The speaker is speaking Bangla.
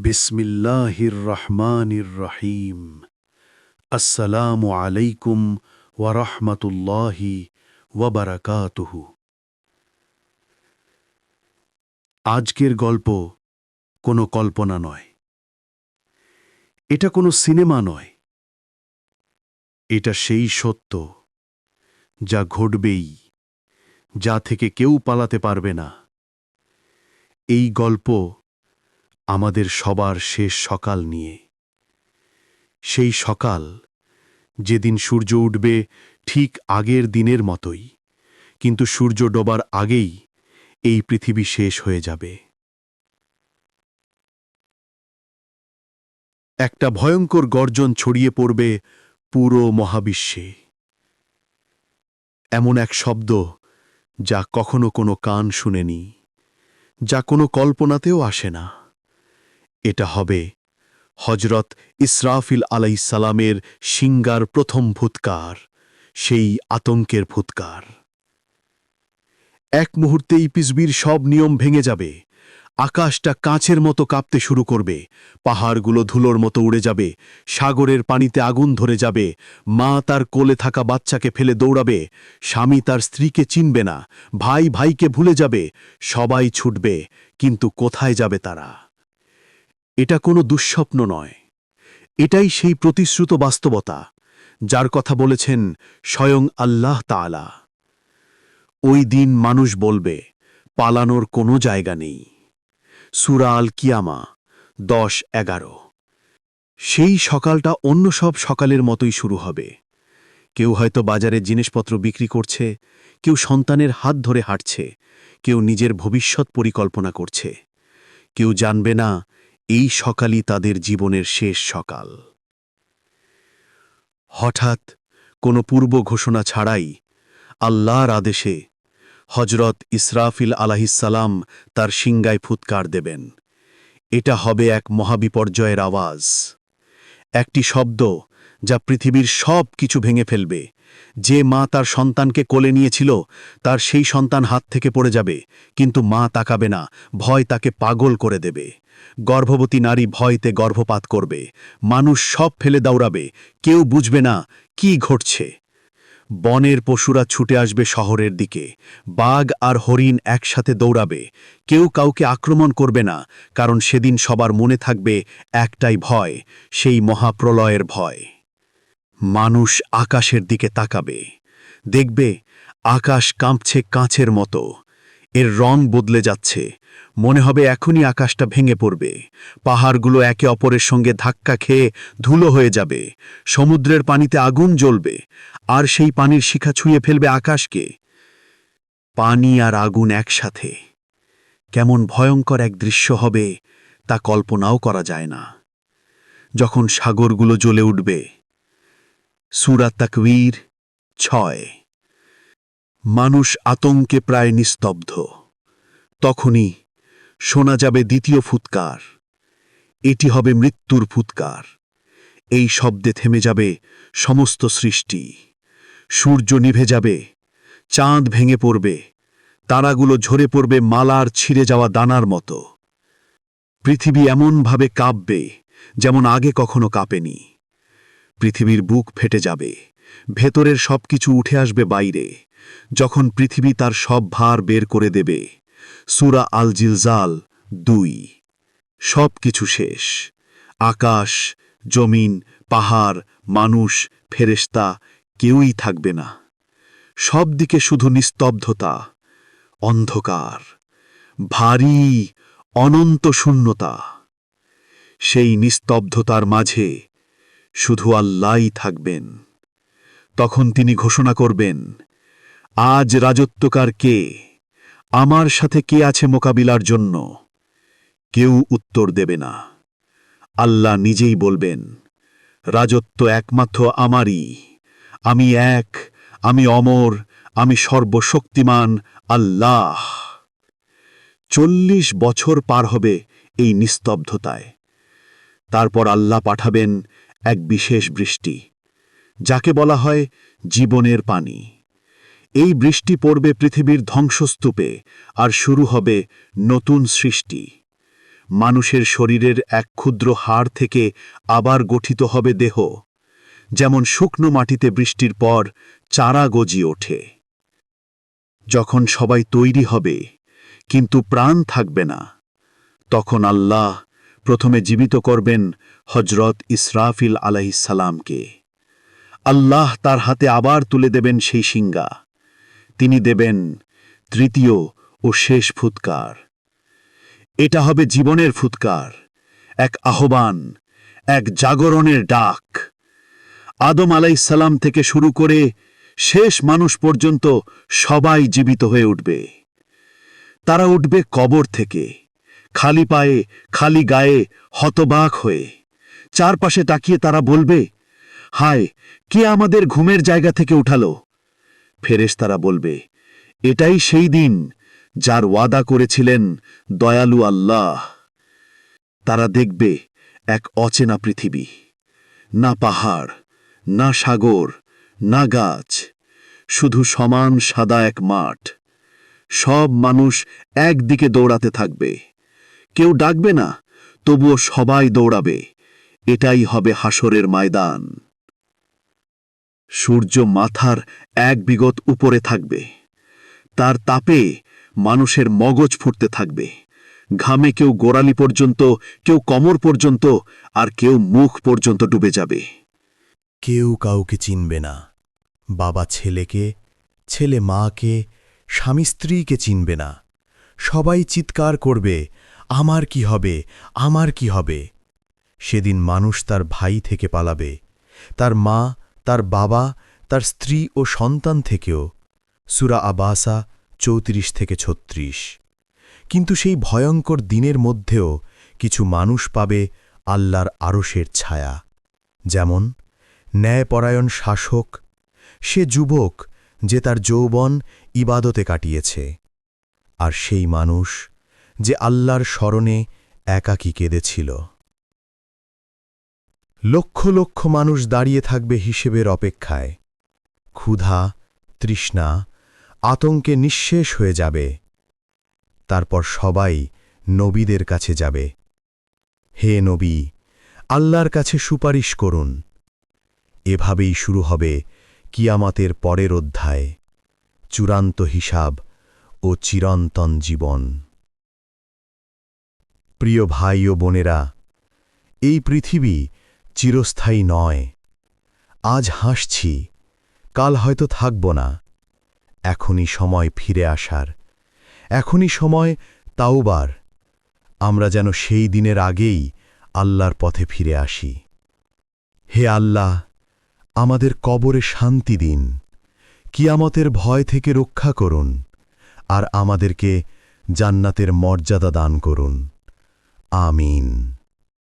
বিসমিল্লাহির রহমানির রহিম। আসসালামু আলাইকুম ওয়া রাহমাতুল্লাহি ওয়া বারাকাতুহু। আজকের গল্প কোনো কল্পনা নয়, এটা কোনো সিনেমা নয়, এটা সেই সত্য যা ঘটবেই, যা থেকে কেউ পালাতে পারবে না। এই গল্প আমাদের সবার শেষ সকাল নিয়ে, সেই সকাল যেদিন সূর্য উঠবে ঠিক আগের দিনের মতোই, কিন্তু সূর্য ডোবার আগেই এই পৃথিবী শেষ হয়ে যাবে। একটা ভয়ঙ্কর গর্জন ছড়িয়ে পড়বে পুরো মহাবিশ্বে, এমন এক শব্দ যা কখনো কোনো কান শুনেনি, যা কোনো কল্পনাতেও আসে না। এটা হবে হজরত ইসরাফিল আলাইহিসসালামের শিঙ্গার প্রথম ফুৎকার, সেই আতঙ্কের ফুৎকার। এক মুহূর্তেই পৃথিবীর সব নিয়ম ভেঙে যাবে, আকাশটা কাঁচের মতো কাঁপতে শুরু করবে, পাহাড়গুলো ধুলোর মতো উড়ে যাবে, সাগরের পানিতে আগুন ধরে যাবে, মা তার কোলে থাকা বাচ্চাকে ফেলে দৌড়াবে, স্বামী তার স্ত্রীকে চিনবে না, ভাই ভাইকে ভুলে যাবে, সবাই ছুটবে, কিন্তু কোথায় যাবে তারা? এটা কোনো দুঃস্বপ্ন নয়, এটাই সেই প্রতিশ্রুত বাস্তবতা যার কথা বলেছেন স্বয়ং আল্লাহ তাআলা। ওই দিন মানুষ বলবে, পালানোর কোনো জায়গা নেই। সূরা আল কিয়ামা 10-11। সেই সকালটা অন্য সব সকালের মতোই শুরু হবে। কেউ হয়তো বাজারে জিনিসপত্র বিক্রি করছে, কেউ সন্তানের হাত ধরে হাঁটছে, কেউ নিজের ভবিষ্যৎ পরিকল্পনা করছে। কেউ জানবে না এই সকালই তাদের জীবনের শেষ সকাল। হঠাৎ কোনো পূর্ব ঘোষণা ছাড়াই আল্লাহর আদেশে হজরত ইসরাফিল আলাইহিসসালাম তার শিঙ্গায় ফুৎকার দেবেন। এটা হবে এক মহাবিপর্যয়ের আওয়াজ, একটি শব্দ যা পৃথিবীর সব কিছু ভেঙে ফেলবে। যে মা তার সন্তানকে কোলে নিয়েছিল, তার সেই সন্তান হাত থেকে পড়ে যাবে, কিন্তু মা তাকাবে না, ভয় তাকে পাগল করে দেবে। গর্ভবতী নারী ভয়তে গর্ভপাত করবে, মানুষ সব ফেলে দৌড়াবে, কেউ বুঝবে না কি ঘটছে। বনের পশুরা ছুটে আসবে শহরের দিকে, বাঘ আর হরিণ একসাথে দৌড়াবে, কেউ কাউকে আক্রমণ করবে না, কারণ সেদিন সবার মনে থাকবে একটাই ভয়, সেই মহাপ্রলয়ের ভয়। মানুষ আকাশের দিকে তাকাবে, দেখবে আকাশ কাঁপছে কাঁচের মতো, এর রং বদলে যাচ্ছে, মনে হবে এখনই আকাশটা ভেঙে পড়বে, পাহাড়গুলো একে অপরের সঙ্গে ধাক্কা খেয়ে ধুলো হয়ে যাবে, সমুদ্রের পানিতে আগুন জ্বলবে, আর সেই পানির শিখা ছুঁয়ে ফেলবে আকাশকে। পানি আর আগুন একসাথে, কেমন ভয়ঙ্কর এক দৃশ্য হবে তা কল্পনাও করা যায় না। যখন সাগরগুলো জ্বলে উঠবে, সূরা তাকবীর 6। মানুষ আতঙ্কে প্রায় নিস্তব্ধ। তখনই শোনা যাবে দ্বিতীয় ফুৎকার। এটি হবে মৃত্যুর ফুৎকার। এই শব্দে থেমে যাবে সমস্ত সৃষ্টি, সূর্য নিভে যাবে, চাঁদ ভেঙে পড়বে, তারাগুলো ঝরে পড়বে মালার ছিঁড়ে যাওয়া দানার মতো। পৃথিবী এমনভাবে কাঁপবে যেমন আগে কখনো কাঁপেনি। পৃথিবীর বুক ফেটে যাবে, ভেতরের সবকিছু উঠে আসবে বাইরে, যখন পৃথিবী তার সব ভার বের করে দেবে। সূরা আল জিলজাল 2। সব কিছু শেষ, আকাশ, জমিন, পাহাড়, মানুষ, ফেরেশতা, কেউই থাকবে না। সব দিকে শুধু নিস্তব্ধতা, অন্ধকার, ভারী অনন্ত শূন্যতা। সেই নিস্তব্ধতার মাঝে শুধু আল্লাহই থাকবেন। তখন তিনি ঘোষণা করবেন, আজ রাজত্বকার কে? আমার সাথে কে আছে মোকাবিলার জন্য? কেউ উত্তর দেবে না। আল্লাহ নিজেই বলবেন, রাজত্ব একমাত্র আমারই, আমি এক, আমি অমর, আমি সর্বশক্তিমান আল্লাহ। 40 বছর পার হবে এই নিস্তব্ধতায়। তারপর আল্লাহ পাঠাবেন এক বিশেষ বৃষ্টি, যাকে বলা হয় জীবনের পানি। এই বৃষ্টি পড়বে পৃথিবীর ধ্বংসস্তূপে, আর শুরু হবে নতুন সৃষ্টি। মানুষের শরীরের এক ক্ষুদ্র হাড় থেকে আবার গঠিত হবে দেহ, যেমন শুকনো মাটিতে বৃষ্টির পর চারা গজিয়ে ওঠে। যখন সবাই তৈরি হবে কিন্তু প্রাণ থাকবে না, তখন আল্লাহ প্রথমে জীবিত করবেন হজরত ইসরাফিল আলাইহিসসালামকে। আল্লাহ তার হাতে আবার তুলে দেবেন সেই শিঙ্গা। তিনি দেবেন তৃতীয় ও শেষ ফুৎকার। এটা হবে জীবনের ফুৎকার, এক আহ্বান, এক জাগরণের ডাক। আদম আলাইহিসসালাম থেকে শুরু করে শেষ মানুষ পর্যন্ত সবাই জীবিত হয়ে উঠবে। তারা উঠবে কবর থেকে, খালি পায়ে, খালি গায়ে, হতবাক হয়ে। চারপাশে তাকিয়ে তারা বলবে, হায়, কে আমাদের ঘুমের জায়গা থেকে উঠালো? ফেরেশতারা বলবে, এটাই সেই দিন যার ওয়াদা করেছিলেন দয়ালু আল্লাহ। তারা দেখবে এক অচেনা পৃথিবী, না পাহাড়, না সাগর, না গাছ, শুধু সমান সাদা এক মাঠ। সব মানুষ একদিকে দৌড়াতে থাকবে। কেউ ডাকবে না, তবুও সবাই দৌড়াবে। এটাই হবে হাসরের ময়দান। সূর্য মাথার এক বিগত উপরে থাকবে। তার তাপে মানুষের মগজ ফুটতে থাকবে। ঘামে কেউ গোড়ালি পর্যন্ত, কেউ কোমর পর্যন্ত, আর কেউ মুখ পর্যন্ত ডুবে যাবে। কেউ কাউকে চিনবে না। বাবা ছেলেকে, ছেলে মাকে, স্বামী স্ত্রীকে চিনবে না। সবাই চিৎকার করবে, আমার কি হবে, আমার কি হবে? সেদিন মানুষ তার ভাই থেকে পালাবে, তার মা, তার বাবা, তার স্ত্রী ও সন্তান থেকেও। সূরা আবাসা 34-36। কিন্তু সেই ভয়ঙ্কর দিনের মধ্যেও কিছু মানুষ পাবে আল্লাহর আরশের ছায়া। যেমন ন্যায়পরায়ণ শাসক, সে যুবক যে তার যৌবন ইবাদতে কাটিয়েছে, আর সেই মানুষ যে আল্লাহর স্মরণে একাকী কেঁদেছিল। লক্ষ লক্ষ মানুষ দাঁড়িয়ে থাকবে হিসেবের অপেক্ষায়। ক্ষুধা, তৃষ্ণা, আতঙ্কে নিঃশেষ হয়ে যাবে। তারপর সবাই নবীদের কাছে যাবে। হে নবী, আল্লাহর কাছে সুপারিশ করুন। এভাবেই শুরু হবে কিয়ামতের পরের অধ্যায়, চূড়ান্ত হিসাব ও চিরন্তন জীবন। প্রিয় ভাই ও বোনেরা, এই পৃথিবী চিরস্থায়ী নয়। আজ হাসছি, কাল হয়তো থাকব না। এখনই সময় ফিরে আসার, এখনই সময় তাওবার। আমরা যেন সেই দিনের আগেই আল্লাহর পথে ফিরে আসি। হে আল্লাহ, আমাদের কবরে শান্তি দিন, কিয়ামতের ভয় থেকে রক্ষা করুন, আর আমাদেরকে জান্নাতের মর্যাদা দান করুন। আমিন।